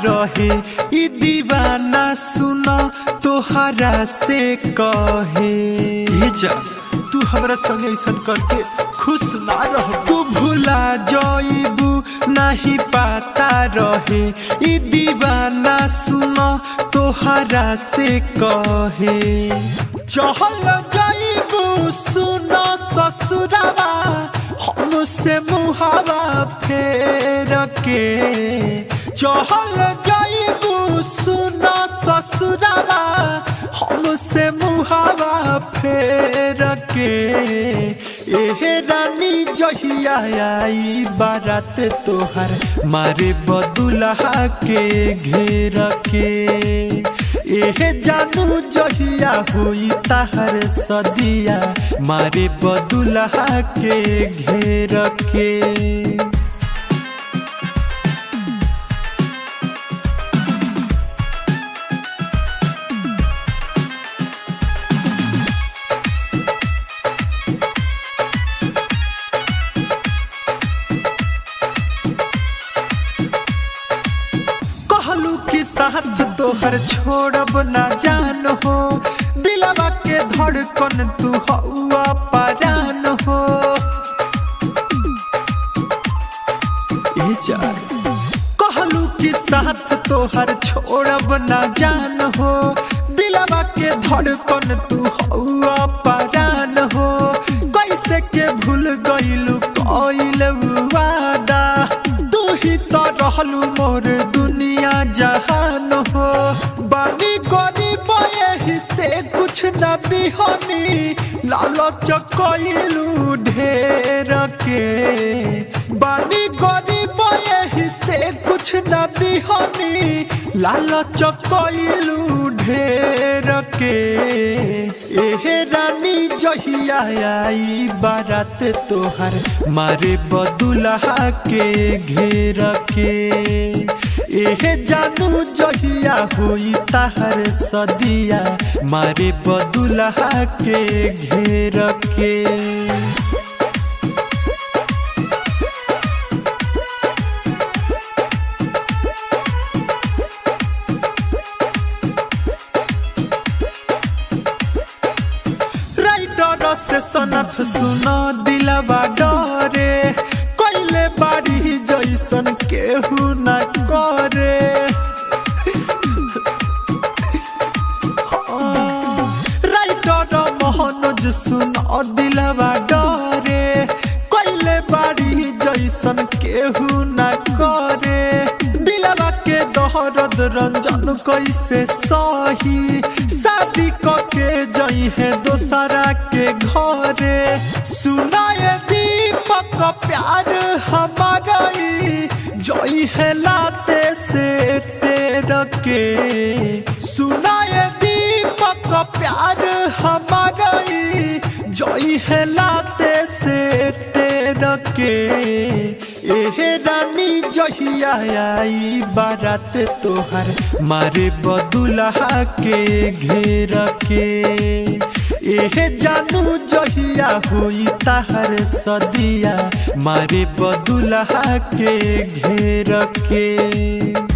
रहे ई दीवाना सुन तोहरा से कहे जा तू हमरा संग ऐसा करके खुश ना रह। तू भुला जाइबू नहीं पता रहे ई दीवाना सुन तोहरा से कहे। चहल जाइबू सुन ससुरावा हमसे मुहावा फेर के। चहल जाइबू सुन ससुरावा हमसे मुहावा फेर के। एहे रानी जहिया आई बारात तोहर मारे बदुल्हा के घेर के। एहे जानू जहिया हुई ताहर सदिया मारे बदुल्हा के घेर के। के साथ तोहर छोड़ब ना जान हो दिलवा के धड़कन तू हवा परान हो। कहलू के साथ तोहर छोड़ब ना जान हो दिलवा के धड़कन तू हवा परान हो। कैसे के भूल गइलू कइल वादा तू ही तो रहलू मोर दुनिया जहान हो। बानी गरीब यही से कुछ न दिहनी लालच कइलू ढेर के। बानी गरीब यही से कुछ न दिहनी लालच कइलू ढेर के। एहे रानी जहिया आई बारात तोहर मारे बदुल्हा के घेर के। एहे जानू जहिया हुई ताहर सदिया मारे बदुल्हा के घेर के। से सनत सुनो दिलवा डरे कोइले बाड़ी जैसन केहू न करे। राइटर मोहनज सुनो दिलवा डरे कोइले बाड़ी जैसन केहू न करे। दिलवा के दहरद रंजन कैसे सही शादी के जई है दोसरा के घरे। सुनाए दीपक प्यार हमारा जई है लाते से तेर के। सुनाए दीपक प्यार हमारा जई है लाते से तेर के। एहे रानी जहिया आई बारात तोहर मारे बदुल्हा के घेर के। एहे जानू जहिया हुई ताहर सदिया मारे बदुल्हा के घेर के।